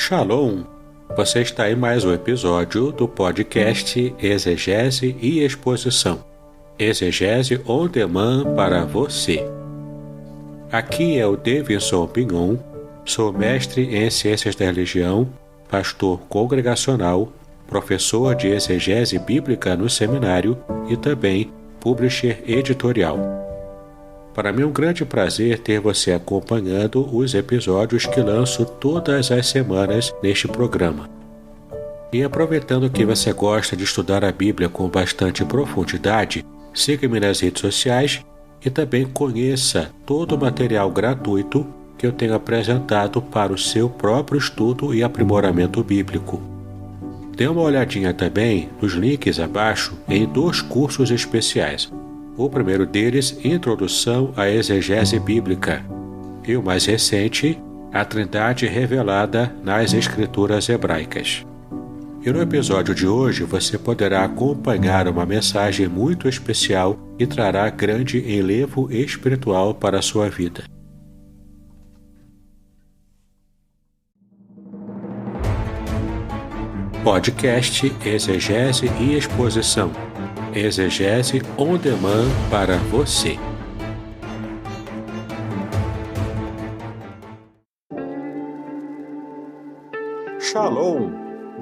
Shalom! Você está em mais um episódio do podcast Exegese e Exposição. Exegese on demand para você. Aqui é o Davidson Pignon, sou mestre em Ciências da Religião, pastor congregacional, professor de exegese bíblica no seminário e também publisher editorial. Para mim é um grande prazer ter você acompanhando os episódios que lanço todas as semanas neste programa. E aproveitando que você gosta de estudar a Bíblia com bastante profundidade, siga-me nas redes sociais e também conheça todo o material gratuito que eu tenho apresentado para o seu próprio estudo e aprimoramento bíblico. Dê uma olhadinha também nos links abaixo em 2 cursos especiais. O primeiro deles, Introdução à Exegese Bíblica, e o mais recente, A Trindade Revelada nas Escrituras Hebraicas. E no episódio de hoje você poderá acompanhar uma mensagem muito especial que trará grande enlevo espiritual para a sua vida. Podcast Exegese e Exposição. Exegese on demand para você. Shalom!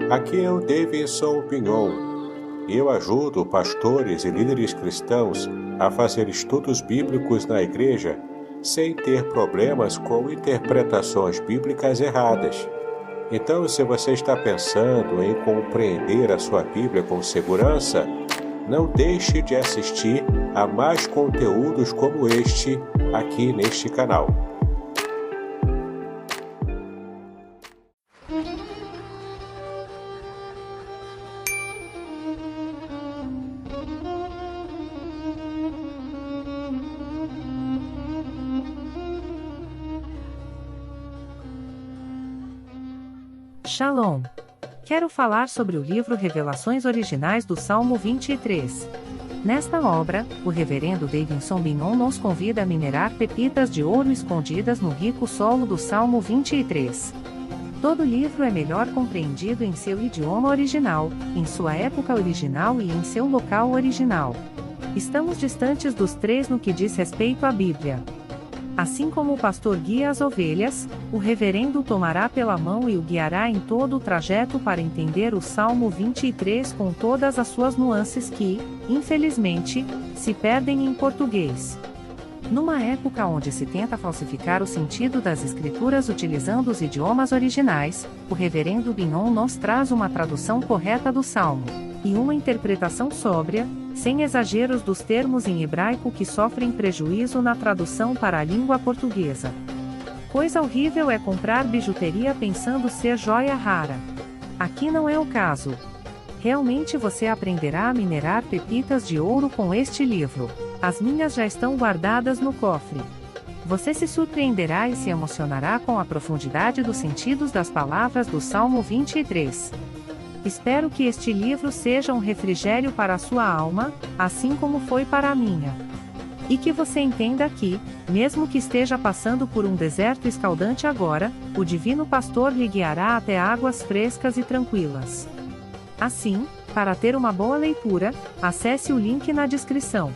Aqui é o Davidson Pignon. Eu ajudo pastores e líderes cristãos a fazer estudos bíblicos na igreja sem ter problemas com interpretações bíblicas erradas. Então, se você está pensando em compreender a sua Bíblia com segurança, não deixe de assistir a mais conteúdos como este aqui neste canal. Shalom! Quero falar sobre o livro Revelações Originais do Salmo 23. Nesta obra, o reverendo Davidson Pignon nos convida a minerar pepitas de ouro escondidas no rico solo do Salmo 23. Todo livro é melhor compreendido em seu idioma original, em sua época original e em seu local original. Estamos distantes dos 3 no que diz respeito à Bíblia. Assim como o pastor guia as ovelhas, o reverendo tomará pela mão e o guiará em todo o trajeto para entender o Salmo 23 com todas as suas nuances que, infelizmente, se perdem em português. Numa época onde se tenta falsificar o sentido das escrituras utilizando os idiomas originais, o reverendo Pignon nos traz uma tradução correta do Salmo, e uma interpretação sóbria, sem exageros dos termos em hebraico que sofrem prejuízo na tradução para a língua portuguesa. Coisa horrível é comprar bijuteria pensando ser joia rara. Aqui não é o caso. Realmente você aprenderá a minerar pepitas de ouro com este livro. As minhas já estão guardadas no cofre. Você se surpreenderá e se emocionará com a profundidade dos sentidos das palavras do Salmo 23. Espero que este livro seja um refrigério para a sua alma, assim como foi para a minha. E que você entenda que, mesmo que esteja passando por um deserto escaldante agora, o Divino Pastor lhe guiará até águas frescas e tranquilas. Assim, para ter uma boa leitura, acesse o link na descrição.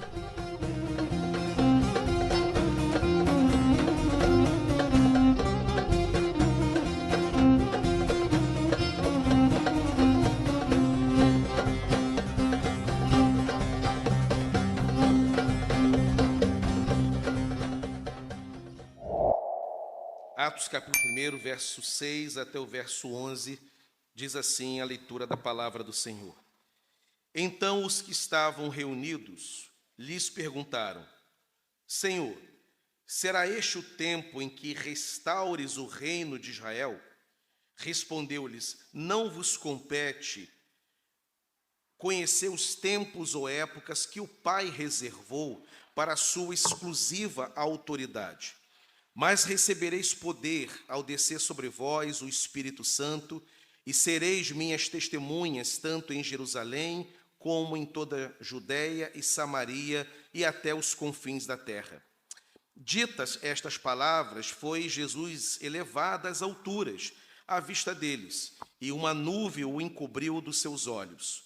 Atos capítulo 1, verso 6 até o verso 11, diz assim a leitura da palavra do Senhor. Então os que estavam reunidos lhes perguntaram: Senhor, será este o tempo em que restaures o reino de Israel? Respondeu-lhes: Não vos compete conhecer os tempos ou épocas que o Pai reservou para a sua exclusiva autoridade. Mas recebereis poder ao descer sobre vós o Espírito Santo, e sereis minhas testemunhas tanto em Jerusalém como em toda Judeia e Samaria e até os confins da terra. Ditas estas palavras, foi Jesus elevado às alturas, à vista deles, e uma nuvem o encobriu dos seus olhos.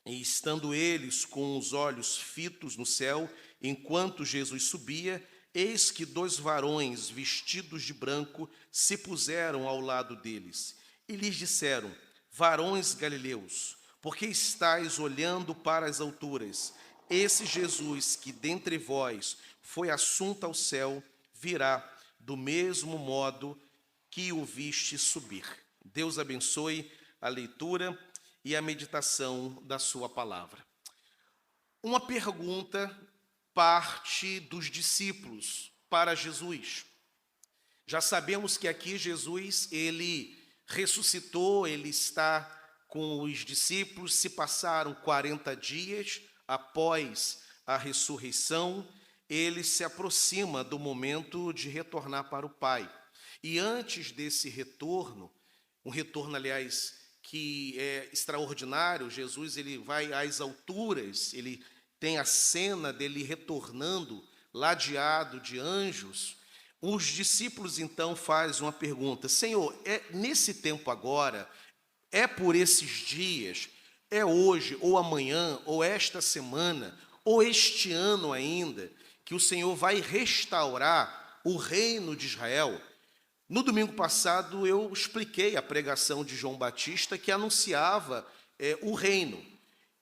E estando eles com os olhos fitos no céu, enquanto Jesus subia, eis que 2 varões vestidos de branco se puseram ao lado deles. E lhes disseram: varões galileus, por que estáis olhando para as alturas? Esse Jesus que dentre vós foi assunto ao céu, virá do mesmo modo que o viste subir. Deus abençoe a leitura e a meditação da sua palavra. Uma pergunta parte dos discípulos para Jesus. Já sabemos que aqui Jesus, ele ressuscitou, ele está com os discípulos, se passaram 40 dias após a ressurreição, ele se aproxima do momento de retornar para o Pai. E antes desse retorno, um retorno, aliás, que é extraordinário, Jesus ele vai às alturas, ele tem a cena dele retornando, ladeado de anjos. Os discípulos então fazem uma pergunta: Senhor, é nesse tempo agora, é por esses dias, é hoje, ou amanhã, ou esta semana, ou este ano ainda, que o Senhor vai restaurar o reino de Israel? No domingo passado eu expliquei a pregação de João Batista, que anunciava o reino.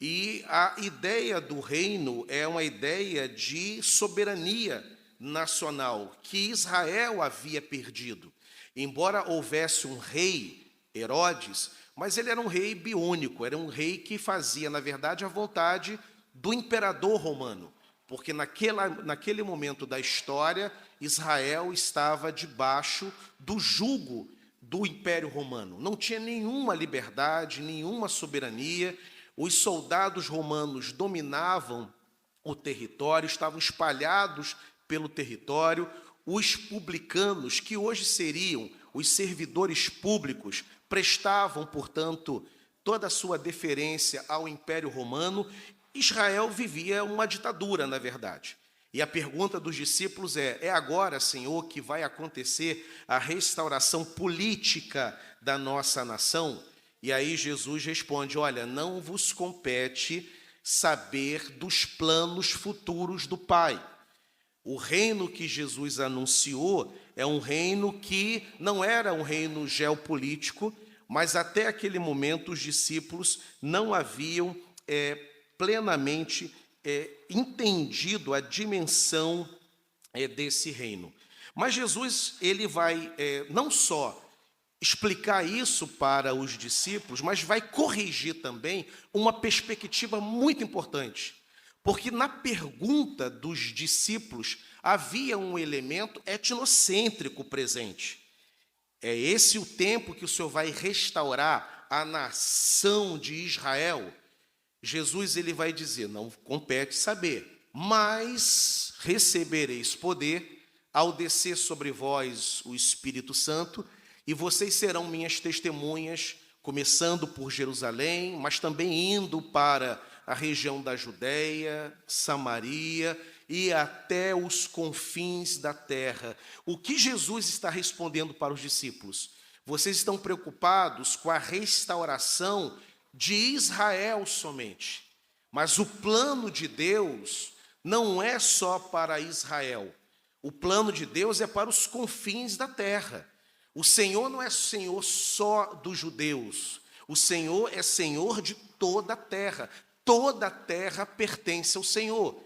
E a ideia do reino é uma ideia de soberania nacional, que Israel havia perdido. Embora houvesse um rei, Herodes, mas ele era um rei biônico, era um rei que fazia, na verdade, a vontade do imperador romano, porque naquele momento da história, Israel estava debaixo do jugo do Império Romano. Não tinha nenhuma liberdade, nenhuma soberania. Os soldados romanos dominavam o território, estavam espalhados pelo território. Os publicanos, que hoje seriam os servidores públicos, prestavam, portanto, toda a sua deferência ao Império Romano. Israel vivia uma ditadura, na verdade. E a pergunta dos discípulos é agora, Senhor, que vai acontecer a restauração política da nossa nação? E aí Jesus responde: olha, não vos compete saber dos planos futuros do Pai. O reino que Jesus anunciou é um reino que não era um reino geopolítico, mas até aquele momento os discípulos não haviam plenamente entendido a dimensão desse reino. Mas Jesus ele vai não só explicar isso para os discípulos, mas vai corrigir também uma perspectiva muito importante. Porque na pergunta dos discípulos havia um elemento etnocêntrico presente. É esse o tempo que o Senhor vai restaurar a nação de Israel? Jesus ele vai dizer: não compete saber, mas recebereis poder ao descer sobre vós o Espírito Santo, e vocês serão minhas testemunhas, começando por Jerusalém, mas também indo para a região da Judéia, Samaria e até os confins da terra. O que Jesus está respondendo para os discípulos? Vocês estão preocupados com a restauração de Israel somente, mas o plano de Deus não é só para Israel. O plano de Deus é para os confins da terra. O Senhor não é Senhor só dos judeus. O Senhor é Senhor de toda a terra. Toda a terra pertence ao Senhor.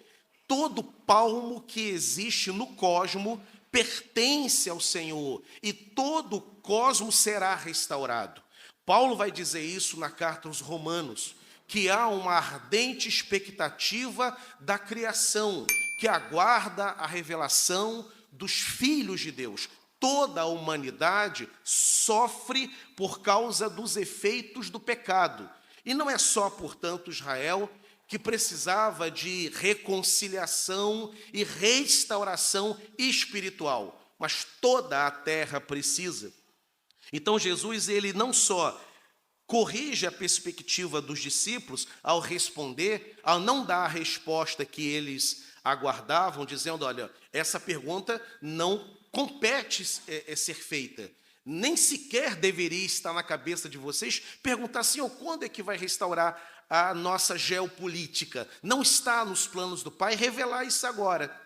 Todo palmo que existe no cosmo pertence ao Senhor, e todo o cosmo será restaurado. Paulo vai dizer isso na carta aos Romanos, que há uma ardente expectativa da criação, que aguarda a revelação dos filhos de Deus. Toda a humanidade sofre por causa dos efeitos do pecado. E não é só, portanto, Israel que precisava de reconciliação e restauração espiritual, mas toda a terra precisa. Então Jesus ele não só corrige a perspectiva dos discípulos ao responder, ao não dar a resposta que eles aguardavam, dizendo: olha, essa pergunta não compete ser feita. Nem sequer deveria estar na cabeça de vocês perguntar, Senhor, quando é que vai restaurar a nossa geopolítica? Não está nos planos do Pai revelar isso agora.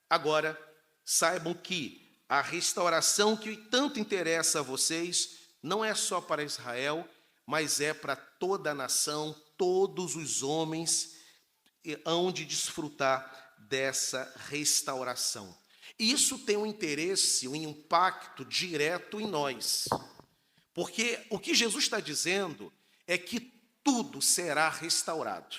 Agora, saibam que a restauração que tanto interessa a vocês não é só para Israel, mas é para toda a nação, todos os homens hão de desfrutar dessa restauração. Isso tem um interesse, um impacto direto em nós. Porque o que Jesus está dizendo é que tudo será restaurado.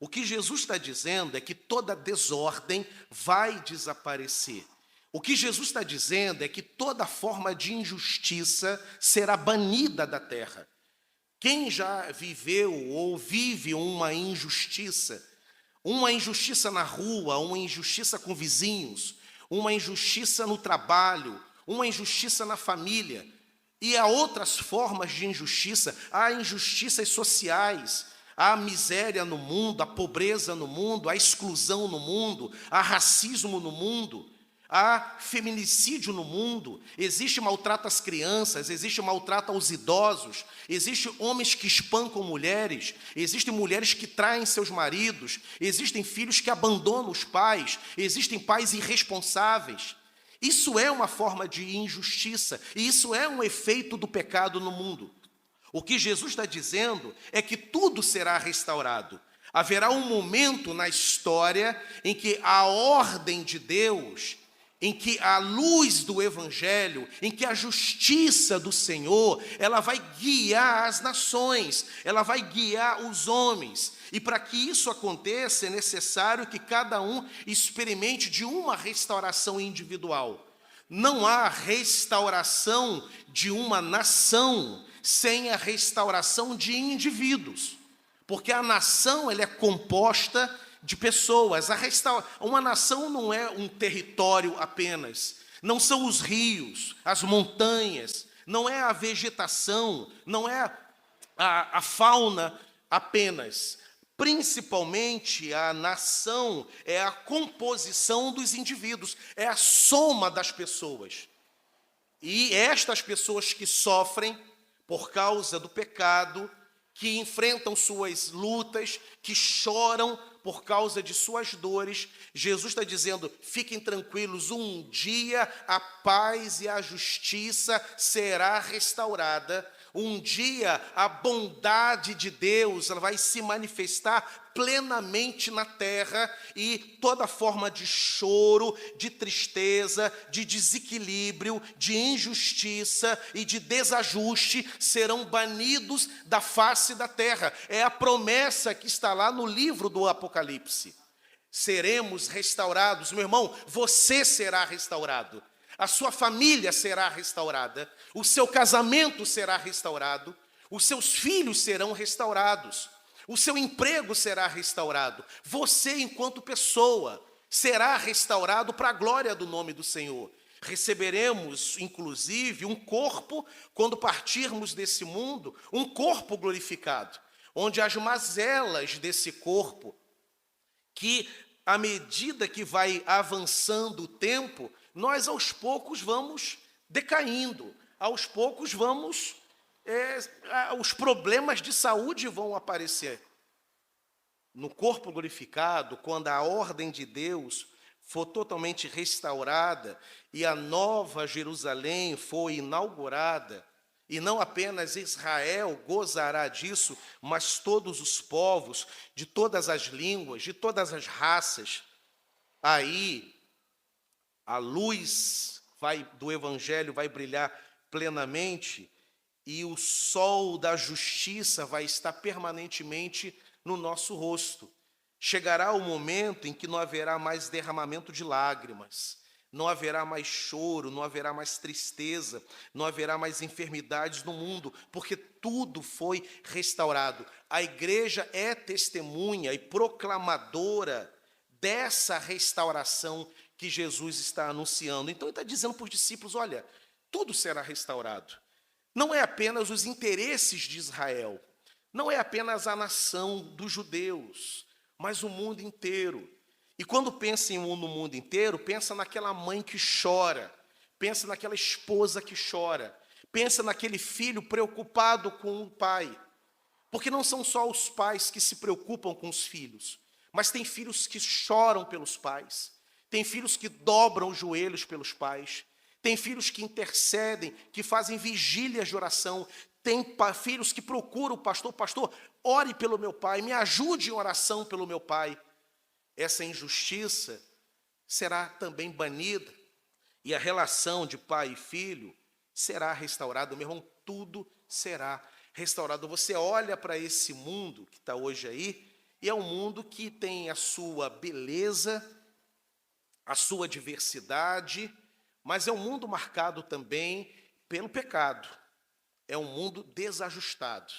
O que Jesus está dizendo é que toda desordem vai desaparecer. O que Jesus está dizendo é que toda forma de injustiça será banida da terra. Quem já viveu ou vive uma injustiça na rua, uma injustiça com vizinhos, uma injustiça no trabalho, uma injustiça na família, e há outras formas de injustiça, há injustiças sociais, há miséria no mundo, há pobreza no mundo, há exclusão no mundo, há racismo no mundo, há feminicídio no mundo, existe maltrato às crianças, existe maltrato aos idosos, existem homens que espancam mulheres, existem mulheres que traem seus maridos, existem filhos que abandonam os pais, existem pais irresponsáveis. Isso é uma forma de injustiça, e isso é um efeito do pecado no mundo. O que Jesus está dizendo é que tudo será restaurado. Haverá um momento na história em que a ordem de Deus, em que a luz do Evangelho, em que a justiça do Senhor, ela vai guiar as nações, ela vai guiar os homens. E para que isso aconteça, é necessário que cada um experimente de uma restauração individual. Não há restauração de uma nação sem a restauração de indivíduos, porque a nação ela é composta de pessoas. Uma nação não é um território apenas, não são os rios, as montanhas, não é a vegetação, não é a fauna apenas. Principalmente a nação é a composição dos indivíduos, é a soma das pessoas. E estas pessoas que sofrem por causa do pecado, que enfrentam suas lutas, que choram por causa de suas dores, Jesus está dizendo, fiquem tranquilos, um dia a paz e a justiça será restaurada, um dia a bondade de Deus ela vai se manifestar plenamente na terra e toda forma de choro, de tristeza, de desequilíbrio, de injustiça e de desajuste serão banidos da face da terra. É a promessa que está lá no livro do Apocalipse. Seremos restaurados, meu irmão, você será restaurado. A sua família será restaurada, o seu casamento será restaurado, os seus filhos serão restaurados, o seu emprego será restaurado, você, enquanto pessoa, será restaurado para a glória do nome do Senhor. Receberemos, inclusive, um corpo, quando partirmos desse mundo, um corpo glorificado, onde as mazelas desse corpo, que à medida que vai avançando o tempo, nós aos poucos vamos decaindo, aos poucos os problemas de saúde vão aparecer. No corpo glorificado, quando a ordem de Deus for totalmente restaurada e a nova Jerusalém for inaugurada, e não apenas Israel gozará disso, mas todos os povos, de todas as línguas, de todas as raças, aí a luz do Evangelho vai brilhar plenamente e o sol da justiça vai estar permanentemente no nosso rosto. Chegará o momento em que não haverá mais derramamento de lágrimas, não haverá mais choro, não haverá mais tristeza, não haverá mais enfermidades no mundo, porque tudo foi restaurado. A igreja é testemunha e proclamadora dessa restauração que Jesus está anunciando. Então ele está dizendo para os discípulos, olha, tudo será restaurado. Não é apenas os interesses de Israel, não é apenas a nação dos judeus, mas o mundo inteiro. E quando pensa no mundo inteiro, pensa naquela mãe que chora, pensa naquela esposa que chora, Pensa naquele filho preocupado com o pai. Porque não são só os pais que se preocupam com os filhos, mas tem filhos que choram pelos pais, tem filhos que dobram os joelhos pelos pais, tem filhos que intercedem, que fazem vigílias de oração, tem filhos que procuram o pastor: pastor, ore pelo meu pai, me ajude em oração pelo meu pai. Essa injustiça será também banida, e a relação de pai e filho será restaurada. Meu irmão, tudo será restaurado. Você olha para esse mundo que está hoje aí, e é um mundo que tem a sua beleza, a sua diversidade, mas é um mundo marcado também pelo pecado. É um mundo desajustado,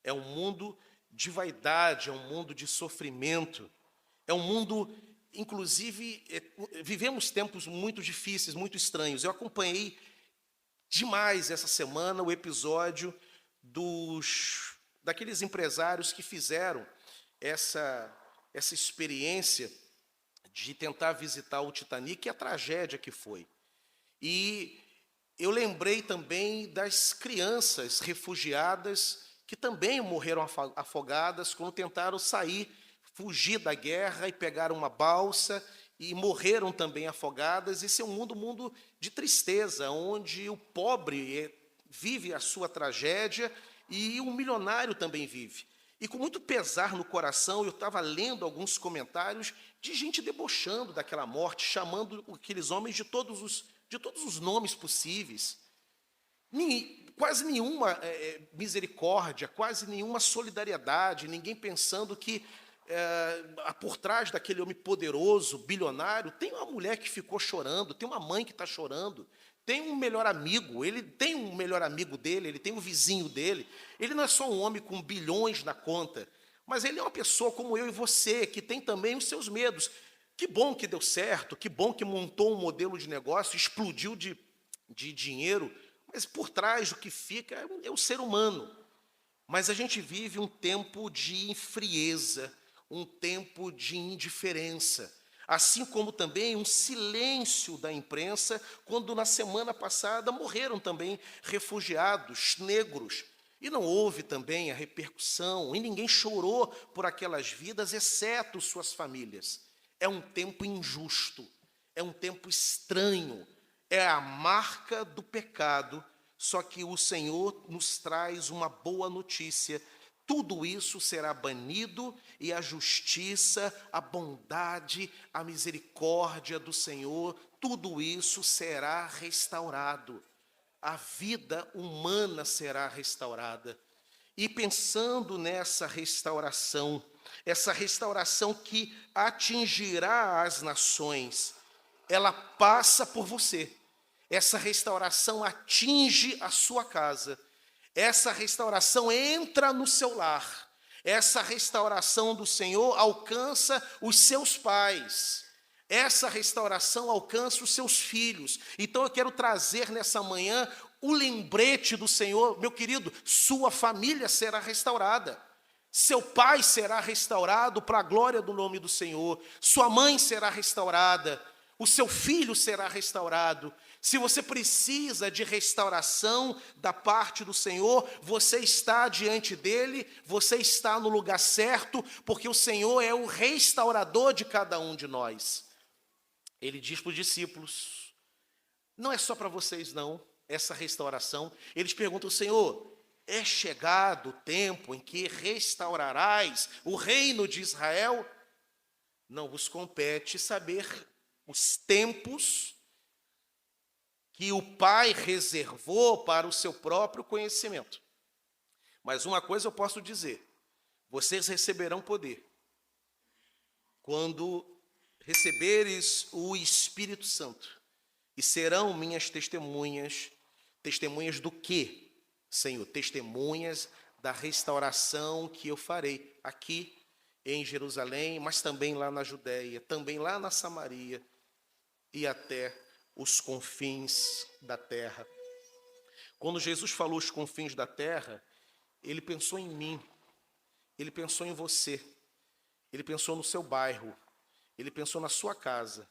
é um mundo de vaidade, é um mundo de sofrimento, é um mundo, inclusive, vivemos tempos muito difíceis, muito estranhos. Eu acompanhei demais essa semana o episódio daqueles empresários que fizeram essa experiência de tentar visitar o Titanic e a tragédia que foi. E eu lembrei também das crianças refugiadas que também morreram afogadas quando tentaram fugir da guerra e pegaram uma balsa e morreram também afogadas. Esse é um mundo de tristeza, onde o pobre vive a sua tragédia e o milionário também vive. E com muito pesar no coração, eu estava lendo alguns comentários de gente debochando daquela morte, chamando aqueles homens de todos os nomes possíveis. Quase nenhuma misericórdia, quase nenhuma solidariedade, ninguém pensando que por trás daquele homem poderoso, bilionário, tem uma mulher que ficou chorando, tem uma mãe que está chorando, tem um melhor amigo, ele tem um melhor amigo dele, ele tem um vizinho dele. Ele não é só um homem com bilhões na conta, mas ele é uma pessoa como eu e você, que tem também os seus medos. Que bom que deu certo, que bom que montou um modelo de negócio, explodiu de dinheiro, mas por trás o que fica é o ser humano. Mas a gente vive um tempo de frieza, um tempo de indiferença, assim como também um silêncio da imprensa, quando na semana passada morreram também refugiados negros, e não houve também a repercussão, e ninguém chorou por aquelas vidas, exceto suas famílias. É um tempo injusto, é um tempo estranho, é a marca do pecado, só que o Senhor nos traz uma boa notícia. Tudo isso será banido e a justiça, a bondade, a misericórdia do Senhor, tudo isso será restaurado. A vida humana será restaurada. E pensando nessa restauração, essa restauração que atingirá as nações, ela passa por você. Essa restauração atinge a sua casa. Essa restauração entra no seu lar. Essa restauração do Senhor alcança os seus pais. Essa restauração alcança os seus filhos. Então eu quero trazer nessa manhã o lembrete do Senhor. Meu querido, sua família será restaurada. Seu pai será restaurado para a glória do nome do Senhor. Sua mãe será restaurada. O seu filho será restaurado. Se você precisa de restauração da parte do Senhor, você está diante dele, você está no lugar certo, porque o Senhor é o restaurador de cada um de nós. Ele diz para os discípulos: não é só para vocês não, essa restauração. Eles perguntam: Senhor, é chegado o tempo em que restaurarás o reino de Israel? Não vos compete saber os tempos que o Pai reservou para o seu próprio conhecimento. Mas uma coisa eu posso dizer: vocês receberão poder quando receberes o Espírito Santo, e serão minhas testemunhas. Testemunhas do quê, Senhor? Testemunhas da restauração que eu farei aqui em Jerusalém, mas também lá na Judéia, também lá na Samaria e até os confins da terra. Quando Jesus falou os confins da terra, ele pensou em mim, ele pensou em você, ele pensou no seu bairro, ele pensou na sua casa,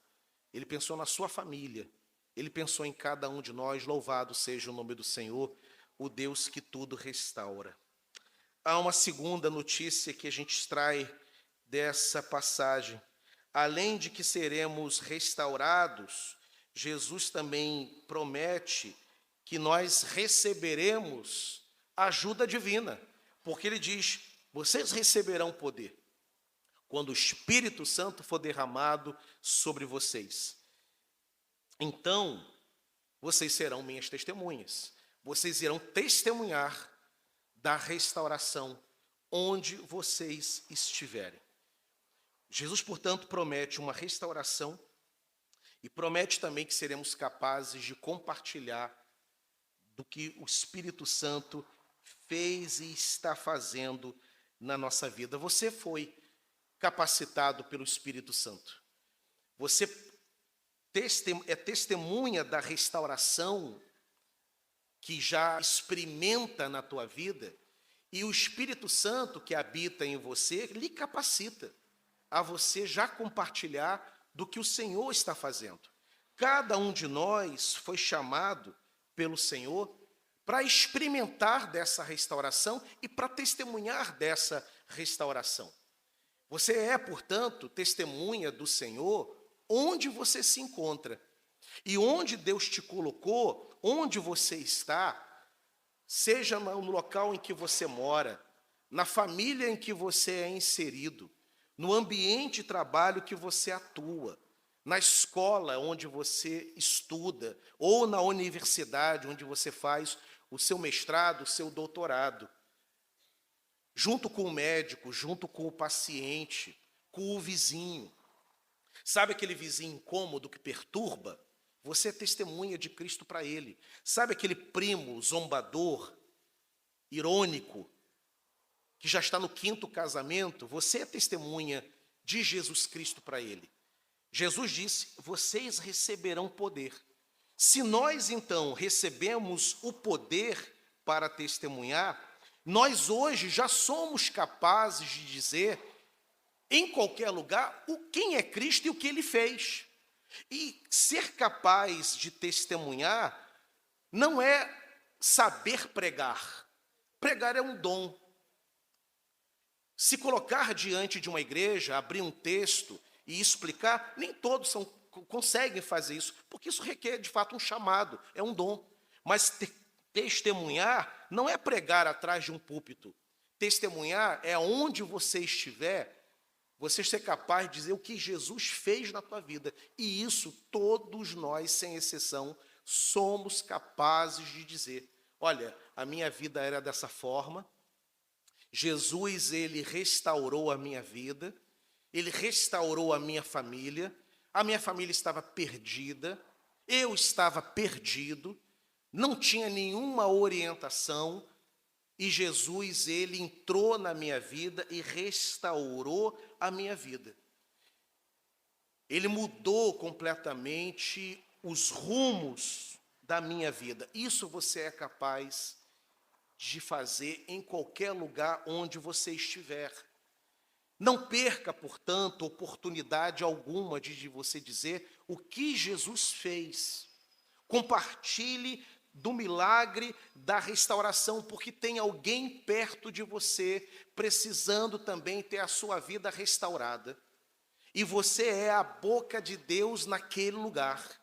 ele pensou na sua família, Ele pensou em cada um de nós. Louvado seja o nome do Senhor, o Deus que tudo restaura. Há uma segunda notícia que a gente extrai dessa passagem. Além de que seremos restaurados, Jesus também promete que nós receberemos ajuda divina, porque ele diz: vocês receberão poder quando o Espírito Santo for derramado sobre vocês. Então, vocês serão minhas testemunhas. Vocês irão testemunhar da restauração onde vocês estiverem. Jesus, portanto, promete uma restauração e promete também que seremos capazes de compartilhar do que o Espírito Santo fez e está fazendo na nossa vida. Você foi capacitado pelo Espírito Santo. Você é testemunha da restauração que já experimenta na tua vida, e o Espírito Santo que habita em você lhe capacita a você já compartilhar do que o Senhor está fazendo. Cada um de nós foi chamado pelo Senhor para experimentar dessa restauração e para testemunhar dessa restauração. Você é, portanto, testemunha do Senhor onde você se encontra. E onde Deus te colocou, onde você está, seja no local em que você mora, na família em que você é inserido, no ambiente de trabalho que você atua, na escola onde você estuda, ou na universidade onde você faz o seu mestrado, o seu doutorado, junto com o médico, junto com o paciente, com o vizinho. Sabe aquele vizinho incômodo que perturba? Você é testemunha de Cristo para ele. Sabe aquele primo zombador, irônico, que já está no 5º casamento? Você é testemunha de Jesus Cristo para ele. Jesus disse: vocês receberão poder. Se nós, então, recebemos o poder para testemunhar, nós hoje já somos capazes de dizer, em qualquer lugar, quem é Cristo e o que ele fez. E ser capaz de testemunhar não é saber pregar. Pregar é um dom. Se colocar diante de uma igreja, abrir um texto e explicar, nem todos conseguem fazer isso, porque isso requer, de fato, um chamado, é um dom. Mas testemunhar não é pregar atrás de um púlpito. Testemunhar é onde você estiver, você ser capaz de dizer o que Jesus fez na tua vida. E isso todos nós, sem exceção, somos capazes de dizer. Olha, a minha vida era dessa forma, Jesus, ele restaurou a minha vida, ele restaurou a minha família estava perdida, eu estava perdido, não tinha nenhuma orientação, e Jesus, ele entrou na minha vida e restaurou a minha vida. Ele mudou completamente os rumos da minha vida. Isso você é capaz de fazer em qualquer lugar onde você estiver. Não perca, portanto, oportunidade alguma de você dizer o que Jesus fez. Compartilhe do milagre da restauração, porque tem alguém perto de você precisando também ter a sua vida restaurada. E você é a boca de Deus naquele lugar.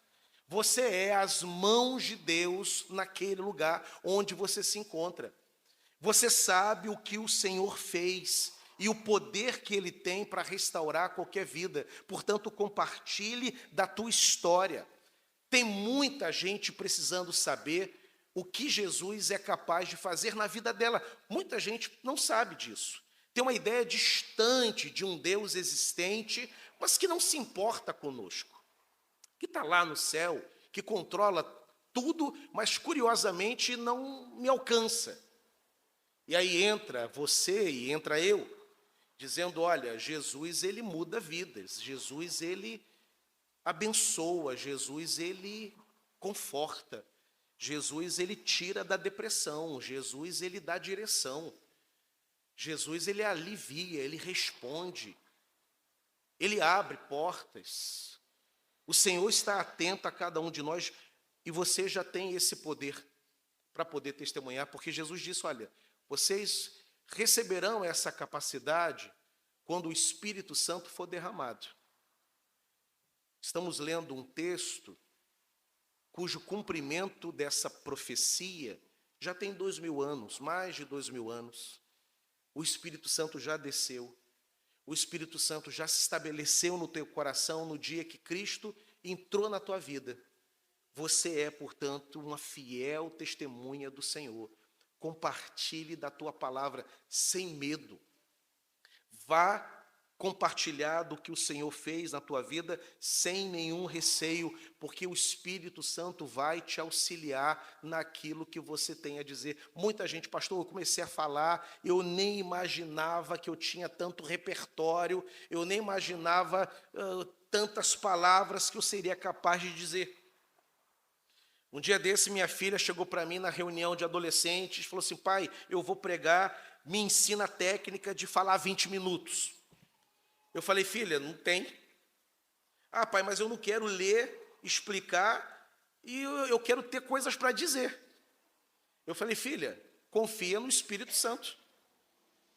Você é as mãos de Deus naquele lugar onde você se encontra. Você sabe o que o Senhor fez e o poder que Ele tem para restaurar qualquer vida. Portanto, compartilhe da tua história. Tem muita gente precisando saber o que Jesus é capaz de fazer na vida dela. Muita gente não sabe disso. Tem uma ideia distante de um Deus existente, mas que não se importa conosco. Que está lá no céu, que controla tudo, mas curiosamente não me alcança. E aí entra você e entra eu, dizendo, olha, Jesus, ele muda vidas, Jesus, ele abençoa, Jesus, ele conforta, Jesus, ele tira da depressão, Jesus, ele dá direção, Jesus, ele alivia, ele responde, ele abre portas. O Senhor está atento a cada um de nós e você já tem esse poder para poder testemunhar, porque Jesus disse, olha, vocês receberão essa capacidade quando o Espírito Santo for derramado. Estamos lendo um texto cujo cumprimento dessa profecia já tem 2000 anos, mais de 2000 anos. O Espírito Santo já desceu. O Espírito Santo já se estabeleceu no teu coração no dia que Cristo entrou na tua vida. Você é, portanto, uma fiel testemunha do Senhor. Compartilhe da tua palavra sem medo. Vá compartilhar do que o Senhor fez na tua vida sem nenhum receio, porque o Espírito Santo vai te auxiliar naquilo que você tem a dizer. Muita gente, pastor, eu comecei a falar, eu nem imaginava que eu tinha tanto repertório, eu nem imaginava tantas palavras que eu seria capaz de dizer. Um dia desse, minha filha chegou para mim na reunião de adolescentes e falou assim, pai, eu vou pregar, me ensina a técnica de falar 20 minutos. Eu falei, filha, não tem. Ah, pai, mas eu não quero ler, explicar, e eu quero ter coisas para dizer. Eu falei, filha, confia no Espírito Santo.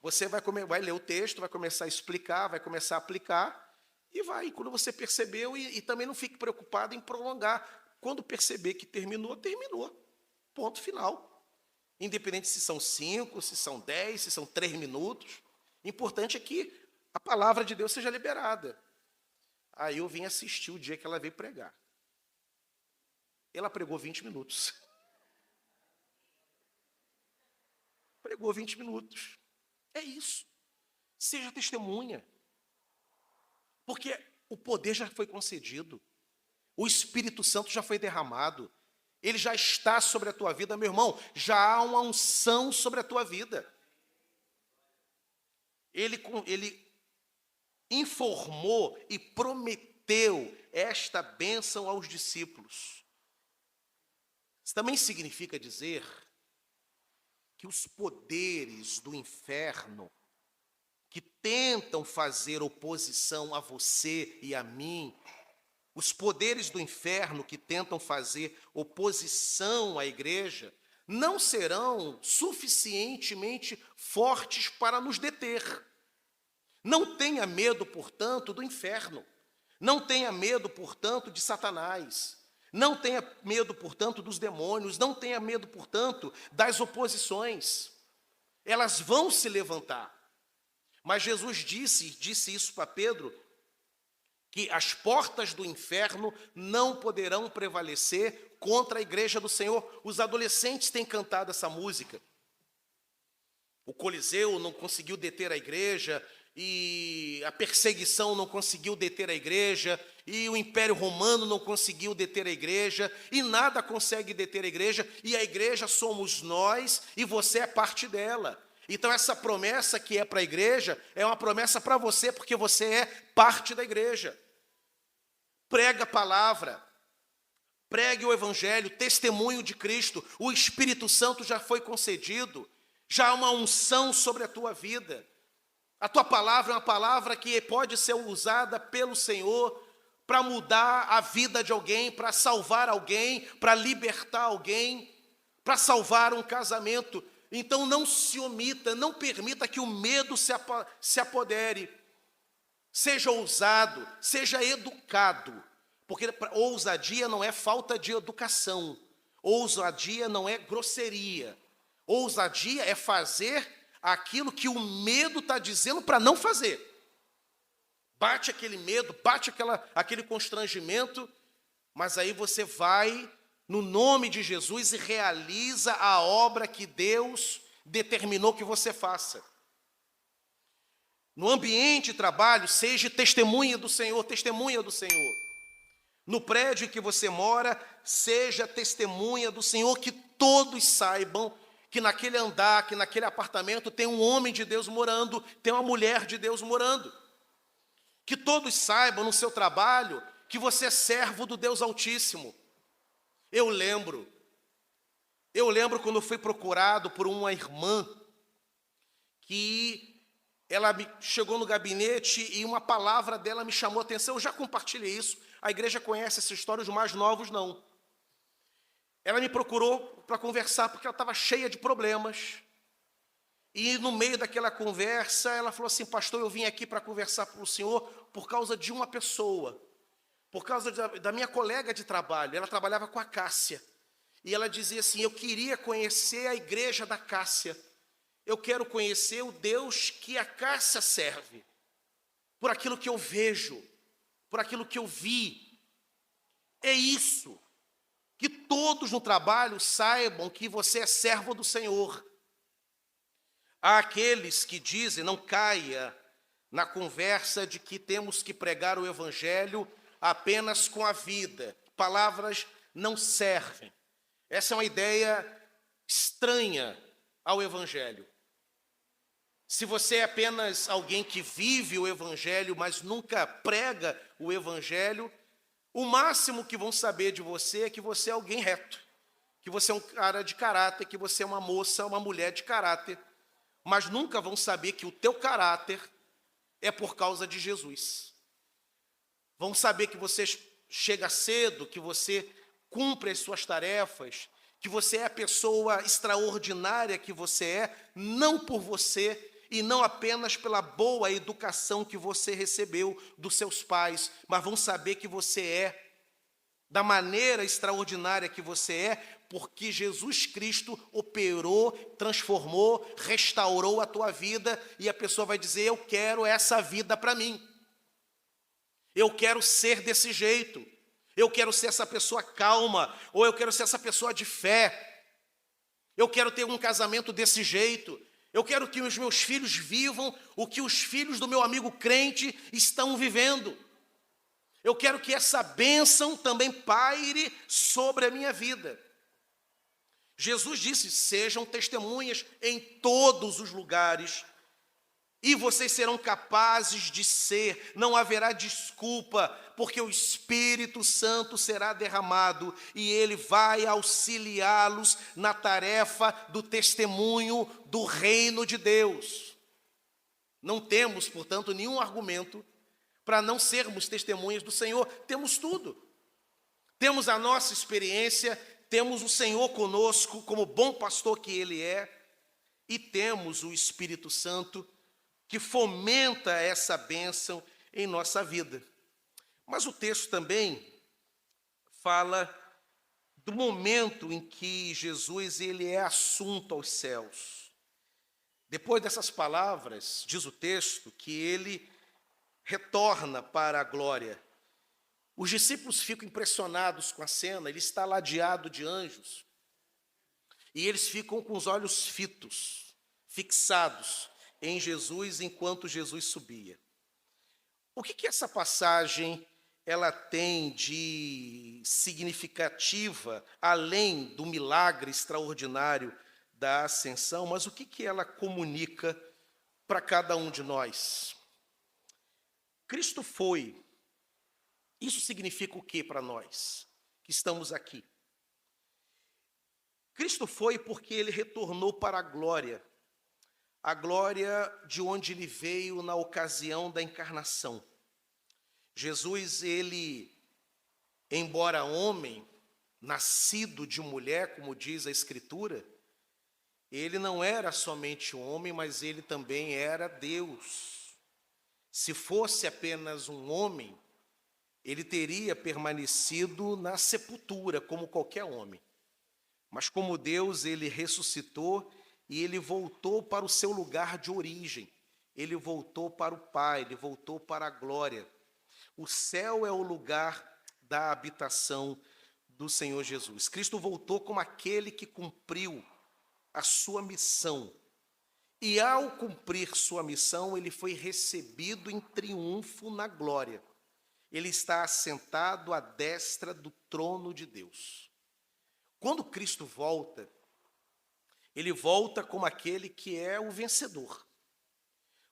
Você vai ler o texto, vai começar a explicar, vai começar a aplicar, e vai. Quando você percebeu, e também não fique preocupado em prolongar. Quando perceber que terminou, terminou. Ponto final. Independente se são 5, se são 10, se são 3 minutos. O importante é que a palavra de Deus seja liberada. Aí eu vim assistir o dia que ela veio pregar. Ela pregou 20 minutos. Pregou 20 minutos. É isso. Seja testemunha. Porque o poder já foi concedido. O Espírito Santo já foi derramado. Ele já está sobre a tua vida, meu irmão. Já há uma unção sobre a tua vida. Ele informou e prometeu esta bênção aos discípulos. Isso também significa dizer que os poderes do inferno que tentam fazer oposição a você e a mim, os poderes do inferno que tentam fazer oposição à igreja, não serão suficientemente fortes para nos deter. Não tenha medo, portanto, do inferno. Não tenha medo, portanto, de Satanás. Não tenha medo, portanto, dos demônios. Não tenha medo, portanto, das oposições. Elas vão se levantar. Mas Jesus disse isso para Pedro, que as portas do inferno não poderão prevalecer contra a igreja do Senhor. Os adolescentes têm cantado essa música. O Coliseu não conseguiu deter a igreja, e a perseguição não conseguiu deter a igreja, e o Império Romano não conseguiu deter a igreja, e nada consegue deter a igreja, e a igreja somos nós, e você é parte dela. Então essa promessa que é para a igreja, é uma promessa para você, porque você é parte da igreja. Prega a palavra, pregue o evangelho, testemunho de Cristo, o Espírito Santo já foi concedido, já há uma unção sobre a tua vida. A tua palavra é uma palavra que pode ser usada pelo Senhor para mudar a vida de alguém, para salvar alguém, para libertar alguém, para salvar um casamento. Então não se omita, não permita que o medo se apodere. Seja ousado, seja educado, porque ousadia não é falta de educação, ousadia não é grosseria, ousadia é fazer aquilo que o medo está dizendo para não fazer. Bate aquele medo, bate aquele constrangimento, mas aí você vai no nome de Jesus e realiza a obra que Deus determinou que você faça. No ambiente de trabalho, seja testemunha do Senhor, testemunha do Senhor. No prédio em que você mora, seja testemunha do Senhor, que todos saibam que naquele andar, que naquele apartamento tem um homem de Deus morando, tem uma mulher de Deus morando. Que todos saibam no seu trabalho que você é servo do Deus Altíssimo. Eu lembro quando eu fui procurado por uma irmã que chegou no gabinete e uma palavra dela me chamou a atenção. Eu já compartilhei isso. A igreja conhece essa história, os mais novos não. Ela me procurou para conversar porque ela estava cheia de problemas. E no meio daquela conversa, ela falou assim: pastor, eu vim aqui para conversar com o senhor por causa de uma pessoa, por causa da minha colega de trabalho. Ela trabalhava com a Cássia. E ela dizia assim: eu queria conhecer a igreja da Cássia. Eu quero conhecer o Deus que a Cássia serve. Por aquilo que eu vejo, por aquilo que eu vi. É isso. Que todos no trabalho saibam que você é servo do Senhor. Há aqueles que dizem, não caia na conversa de que temos que pregar o evangelho apenas com a vida. Palavras não servem. Essa é uma ideia estranha ao evangelho. Se você é apenas alguém que vive o evangelho, mas nunca prega o evangelho, o máximo que vão saber de você é que você é alguém reto, que você é um cara de caráter, que você é uma moça, uma mulher de caráter, mas nunca vão saber que o teu caráter é por causa de Jesus. Vão saber que você chega cedo, que você cumpre as suas tarefas, que você é a pessoa extraordinária que você é, não por você e não apenas pela boa educação que você recebeu dos seus pais, mas vão saber que você é da maneira extraordinária que você é, porque Jesus Cristo operou, transformou, restaurou a tua vida, e a pessoa vai dizer: eu quero essa vida para mim. Eu quero ser desse jeito. Eu quero ser essa pessoa calma, ou eu quero ser essa pessoa de fé. Eu quero ter um casamento desse jeito. Eu quero que os meus filhos vivam o que os filhos do meu amigo crente estão vivendo. Eu quero que essa bênção também paire sobre a minha vida. Jesus disse: sejam testemunhas em todos os lugares, e vocês serão capazes de ser, não haverá desculpa, porque o Espírito Santo será derramado, e ele vai auxiliá-los na tarefa do testemunho do reino de Deus. Não temos, portanto, nenhum argumento para não sermos testemunhas do Senhor. Temos tudo. Temos a nossa experiência, temos o Senhor conosco, como bom pastor que Ele é, e temos o Espírito Santo, que fomenta essa bênção em nossa vida. Mas o texto também fala do momento em que Jesus ele é assunto aos céus. Depois dessas palavras, diz o texto que ele retorna para a glória. Os discípulos ficam impressionados com a cena, ele está ladeado de anjos, e eles ficam com os olhos fitos, fixados em Jesus enquanto Jesus subia. O que essa passagem ela tem de significativa, além do milagre extraordinário da ascensão, mas o que ela comunica para cada um de nós? Cristo foi. Isso significa o que para nós que estamos aqui? Cristo foi porque ele retornou para a glória de onde ele veio na ocasião da encarnação. Jesus, ele, embora homem, nascido de mulher, como diz a Escritura, ele não era somente homem, mas ele também era Deus. Se fosse apenas um homem, ele teria permanecido na sepultura, como qualquer homem. Mas como Deus, ele ressuscitou e ele voltou para o seu lugar de origem. Ele voltou para o Pai, ele voltou para a glória. O céu é o lugar da habitação do Senhor Jesus. Cristo voltou como aquele que cumpriu a sua missão. E ao cumprir sua missão, ele foi recebido em triunfo na glória. Ele está assentado à destra do trono de Deus. Quando Cristo volta, ele volta como aquele que é o vencedor.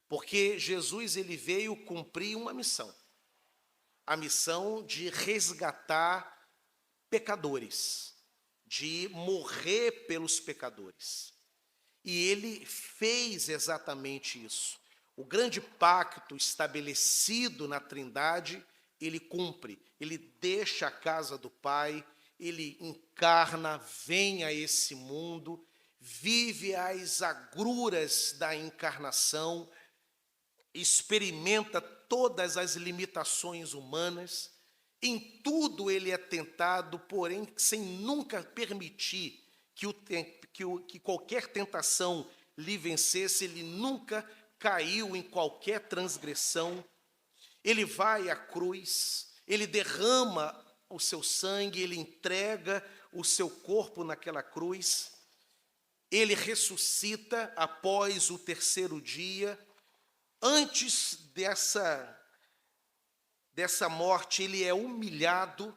Porque Jesus ele veio cumprir uma missão. A missão de resgatar pecadores, de morrer pelos pecadores. E ele fez exatamente isso. o grande pacto estabelecido na Trindade, ele cumpre. Ele deixa a casa do Pai, ele encarna, vem a esse mundo, vive as agruras da encarnação, experimenta todas as limitações humanas, em tudo ele é tentado, porém sem nunca permitir que qualquer tentação lhe vencesse. Ele nunca caiu em qualquer transgressão. Ele vai à cruz, ele derrama o seu sangue, ele entrega o seu corpo naquela cruz, ele ressuscita após o terceiro dia. Antes dessa morte, ele é humilhado,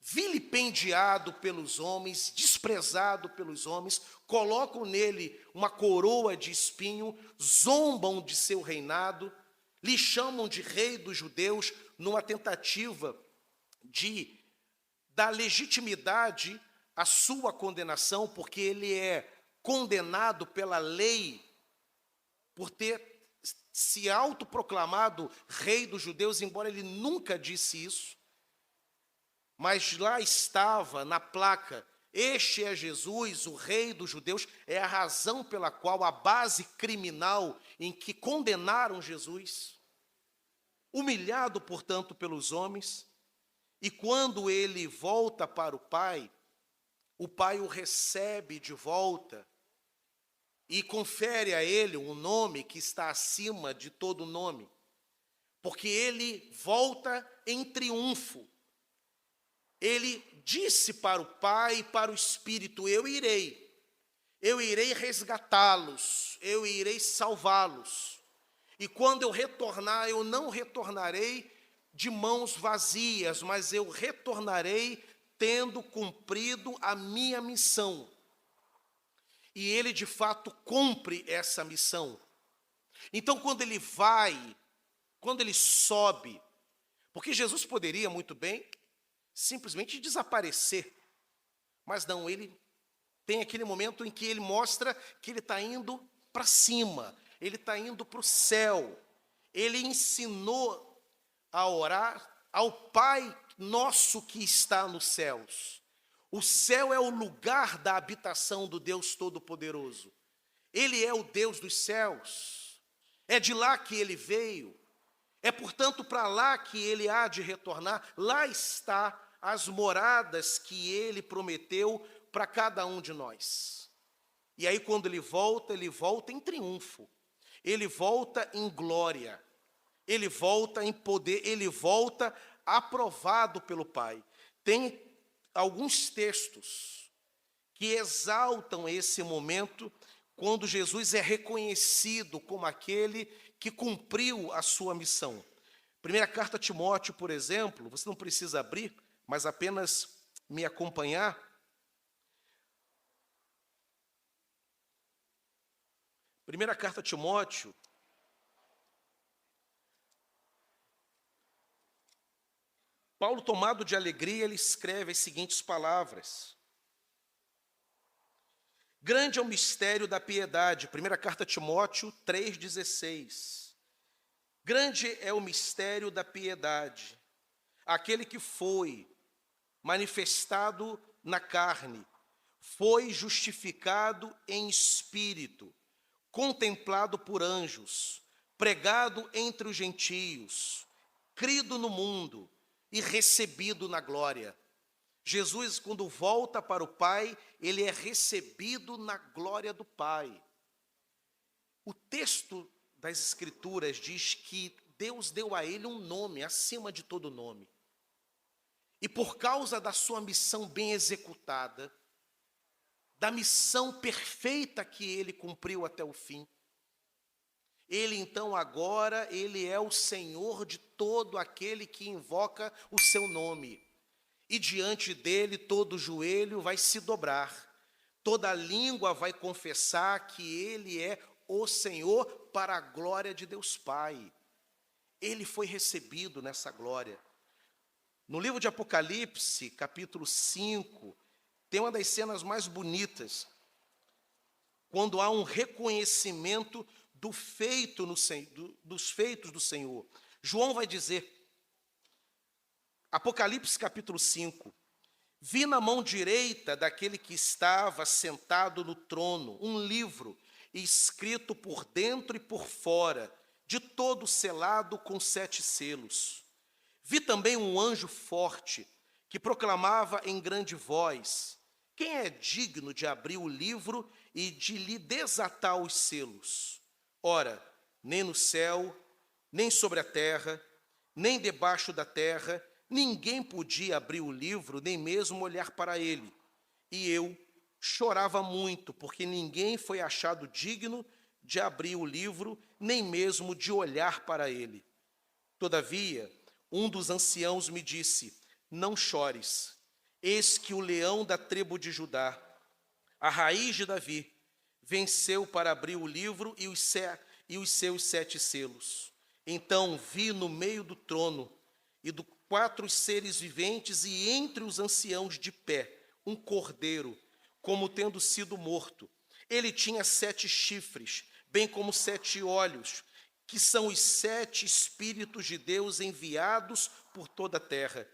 vilipendiado pelos homens, desprezado pelos homens, colocam nele uma coroa de espinho, zombam de seu reinado, lhe chamam de rei dos judeus, numa tentativa de dar legitimidade à sua condenação, porque ele é condenado pela lei por ter se autoproclamado rei dos judeus, embora ele nunca disse isso. Mas lá estava na placa: este é Jesus, o rei dos judeus. É a razão pela qual a base criminal em que condenaram Jesus. Humilhado, portanto, pelos homens, e quando ele volta para o Pai o recebe de volta e confere a ele um nome que está acima de todo nome, porque ele volta em triunfo. Ele disse para o Pai e para o Espírito: eu irei resgatá-los, eu irei salvá-los. E quando eu retornar, eu não retornarei de mãos vazias, mas eu retornarei tendo cumprido a minha missão. E ele, de fato, cumpre essa missão. Então, quando ele sobe, porque Jesus poderia muito bem simplesmente desaparecer, mas não, ele tem aquele momento em que ele mostra que ele está indo para cima, ele está indo para o céu. Ele ensinou a orar ao Pai nosso que está nos céus. O céu é o lugar da habitação do Deus Todo-Poderoso. Ele é o Deus dos céus. É de lá que ele veio. É, portanto, para lá que ele há de retornar. Lá está as moradas que ele prometeu para cada um de nós. E aí, quando ele volta em triunfo. Ele volta em glória. Ele volta em poder. Ele volta aprovado pelo Pai. Tem alguns textos que exaltam esse momento quando Jesus é reconhecido como aquele que cumpriu a sua missão. Primeira carta a Timóteo, por exemplo, você não precisa abrir, mas apenas me acompanhar. Primeira carta a Timóteo, Paulo, tomado de alegria, ele escreve as seguintes palavras: grande é o mistério da piedade. Primeira carta a Timóteo 3,16. Grande é o mistério da piedade. Aquele que foi manifestado na carne, foi justificado em espírito, contemplado por anjos, pregado entre os gentios, crido no mundo e recebido na glória. Jesus, quando volta para o Pai, ele é recebido na glória do Pai. O texto das Escrituras diz que Deus deu a ele um nome acima de todo nome. E por causa da sua missão bem executada, da missão perfeita que ele cumpriu até o fim, ele então agora, ele é o Senhor de todo aquele que invoca o seu nome. E diante dele todo joelho vai se dobrar, toda língua vai confessar que ele é o Senhor, para a glória de Deus Pai. Ele foi recebido nessa glória. No livro de Apocalipse, capítulo 5, tem uma das cenas mais bonitas, quando há um reconhecimento dos feitos do Senhor. João vai dizer, Apocalipse capítulo 5, vi na mão direita daquele que estava sentado no trono um livro escrito por dentro e por fora, de todo selado com 7 selos. Vi também um anjo forte que proclamava em grande voz: quem é digno de abrir o livro e de lhe desatar os selos? Ora, nem no céu, nem sobre a terra, nem debaixo da terra, ninguém podia abrir o livro, nem mesmo olhar para ele. E eu chorava muito, porque ninguém foi achado digno de abrir o livro, nem mesmo de olhar para ele. Todavia, um dos anciãos me disse: não chores, eis que o leão da tribo de Judá, a raiz de Davi, venceu para abrir o livro e os seus 7 selos. Então vi no meio do trono e dos 4 seres viventes e entre os anciãos de pé um cordeiro, como tendo sido morto. Ele tinha 7 chifres, bem como 7 olhos, que são os 7 Espíritos de Deus enviados por toda a terra.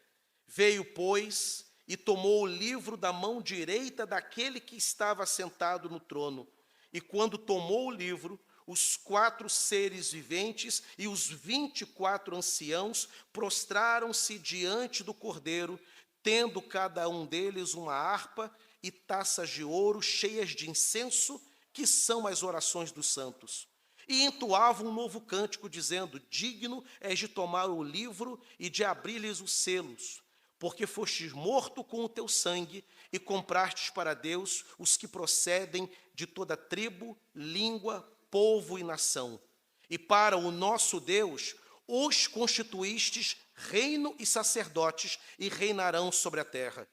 Veio, pois, e tomou o livro da mão direita daquele que estava sentado no trono. E quando tomou o livro, os 4 seres viventes e os 24 anciãos prostraram-se diante do Cordeiro, tendo cada um deles uma harpa e taças de ouro cheias de incenso, que são as orações dos santos. E entoavam um novo cântico, dizendo: digno és de tomar o livro e de abrir-lhes os selos, porque fostes morto com o teu sangue e comprastes para Deus os que procedem de toda tribo, língua, povo e nação. E para o nosso Deus os constituístes reino e sacerdotes, e reinarão sobre a terra.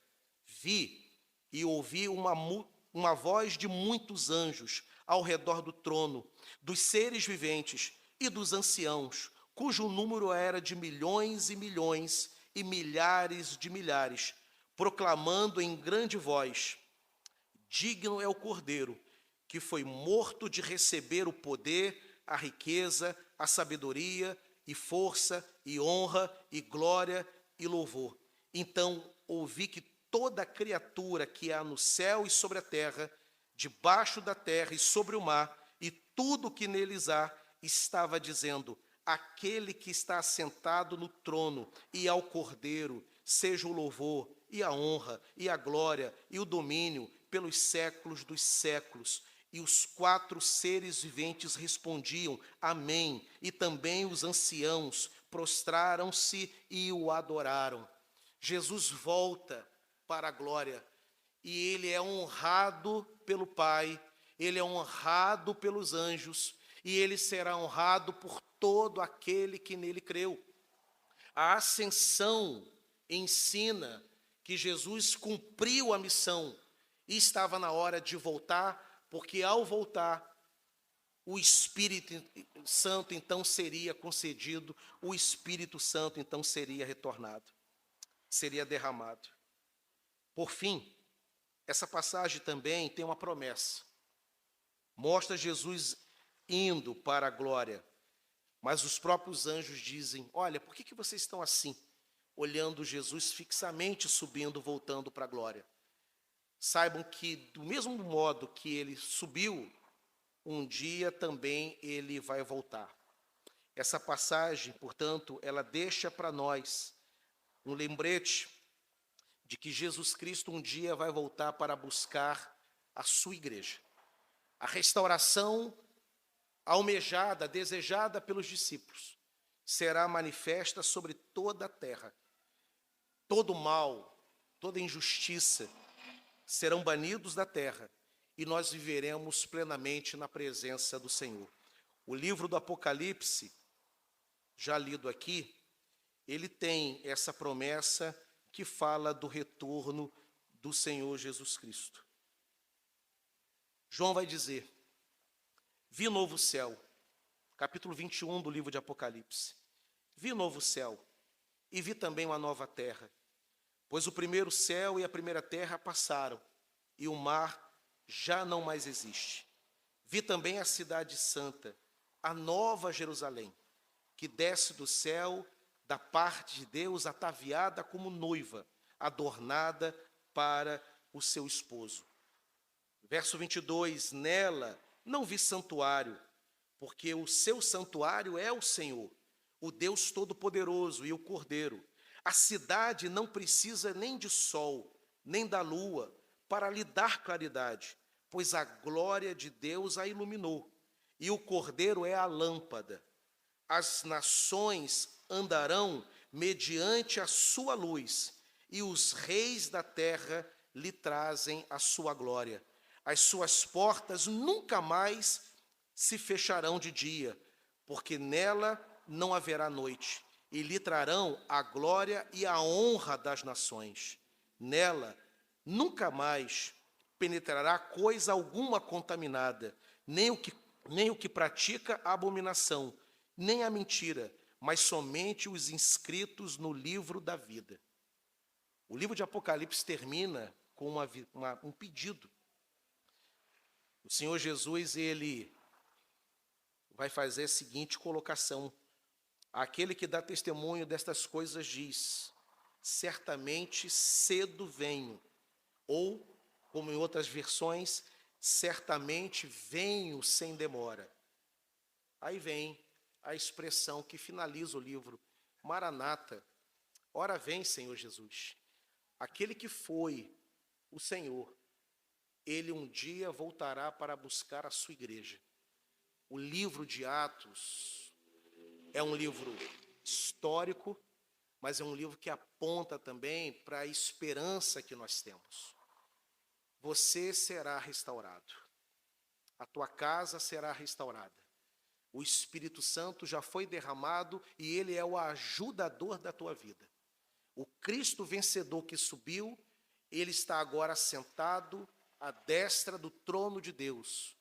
Vi e ouvi uma voz de muitos anjos ao redor do trono, dos seres viventes e dos anciãos, cujo número era de milhões e milhões e milhares de milhares, proclamando em grande voz: digno é o Cordeiro, que foi morto, de receber o poder, a riqueza, a sabedoria e força e honra e glória e louvor. Então ouvi que toda criatura que há no céu e sobre a terra, debaixo da terra e sobre o mar, e tudo que neles há, estava dizendo: aquele que está assentado no trono e ao Cordeiro, seja o louvor e a honra e a glória e o domínio pelos séculos dos séculos. E os 4 seres viventes respondiam: amém. E também os anciãos prostraram-se e o adoraram. Jesus volta para a glória e ele é honrado pelo Pai, ele é honrado pelos anjos e ele será honrado por todo aquele que nele creu. A ascensão ensina que Jesus cumpriu a missão e estava na hora de voltar, porque ao voltar, o Espírito Santo então seria concedido, o Espírito Santo então seria retornado, seria derramado. Por fim, essa passagem também tem uma promessa. Mostra Jesus indo para a glória, mas os próprios anjos dizem: olha, por que vocês estão assim, olhando Jesus fixamente subindo, voltando para a glória? Saibam que, do mesmo modo que ele subiu, um dia também ele vai voltar. Essa passagem, portanto, ela deixa para nós um lembrete de que Jesus Cristo um dia vai voltar para buscar a sua igreja. A restauração almejada, desejada pelos discípulos, será manifesta sobre toda a terra. Todo mal, toda injustiça serão banidos da terra e nós viveremos plenamente na presença do Senhor. O livro do Apocalipse, já lido aqui, ele tem essa promessa que fala do retorno do Senhor Jesus Cristo. João vai dizer: vi novo céu, capítulo 21 do livro de Apocalipse. Vi novo céu e vi também uma nova terra, pois o primeiro céu e a primeira terra passaram, e o mar já não mais existe. Vi também a cidade santa, a nova Jerusalém, que desce do céu da parte de Deus, ataviada como noiva, adornada para o seu esposo. Verso 22, nela não vi santuário, porque o seu santuário é o Senhor, o Deus Todo-Poderoso e o Cordeiro. A cidade não precisa nem de sol, nem da lua, para lhe dar claridade, pois a glória de Deus a iluminou, e o Cordeiro é a lâmpada. As nações andarão mediante a sua luz, e os reis da terra lhe trazem a sua glória. As suas portas nunca mais se fecharão de dia, porque nela não haverá noite, e lhe trarão a glória e a honra das nações. Nela nunca mais penetrará coisa alguma contaminada, nem o que pratica a abominação, nem a mentira, mas somente os inscritos no livro da vida. O livro de Apocalipse termina com um pedido. O Senhor Jesus, ele vai fazer a seguinte colocação: aquele que dá testemunho destas coisas diz: certamente cedo venho, ou, como em outras versões, certamente venho sem demora. Aí vem a expressão que finaliza o livro: Maranata, ora vem, Senhor Jesus. Aquele que foi o Senhor, ele um dia voltará para buscar a sua igreja. O livro de Atos é um livro histórico, mas é um livro que aponta também para a esperança que nós temos. Você será restaurado. A tua casa será restaurada. O Espírito Santo já foi derramado e ele é o ajudador da tua vida. O Cristo vencedor que subiu, ele está agora sentado à destra do trono de Deus.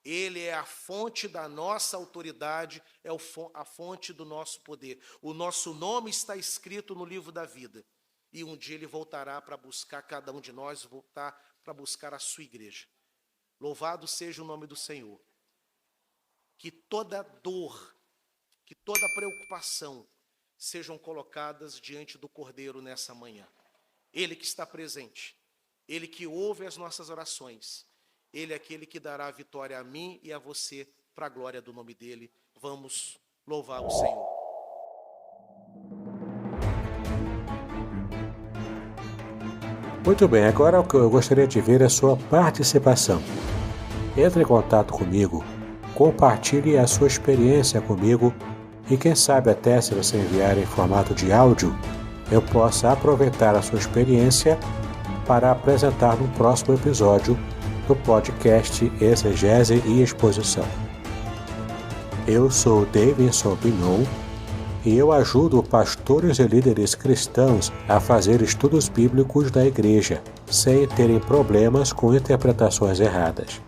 Ele é a fonte da nossa autoridade, é a fonte do nosso poder. O nosso nome está escrito no livro da vida. E um dia ele voltará para buscar cada um de nós, voltar para buscar a sua igreja. Louvado seja o nome do Senhor. Que toda dor, que toda preocupação sejam colocadas diante do Cordeiro nessa manhã. Ele que está presente, ele que ouve as nossas orações, ele é aquele que dará a vitória a mim e a você, para a glória do nome dele. Vamos louvar o Senhor. Muito bem, agora o que eu gostaria de ver é a sua participação. Entre em contato comigo, compartilhe a sua experiência comigo e quem sabe até se você enviar em formato de áudio, eu possa aproveitar a sua experiência para apresentar no próximo episódio do podcast Exegese e Exposição. Eu sou Davidson Bignon e eu ajudo pastores e líderes cristãos a fazer estudos bíblicos da igreja, sem terem problemas com interpretações erradas.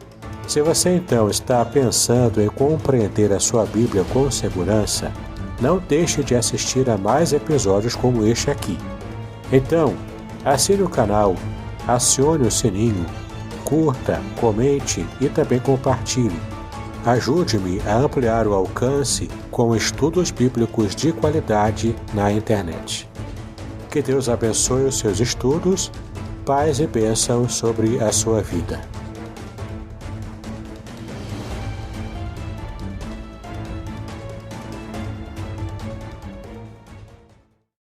Se você então está pensando em compreender a sua Bíblia com segurança, não deixe de assistir a mais episódios como este aqui. Então, assine o canal, acione o sininho, curta, comente e também compartilhe. Ajude-me a ampliar o alcance com estudos bíblicos de qualidade na internet. Que Deus abençoe os seus estudos, paz e bênção sobre a sua vida.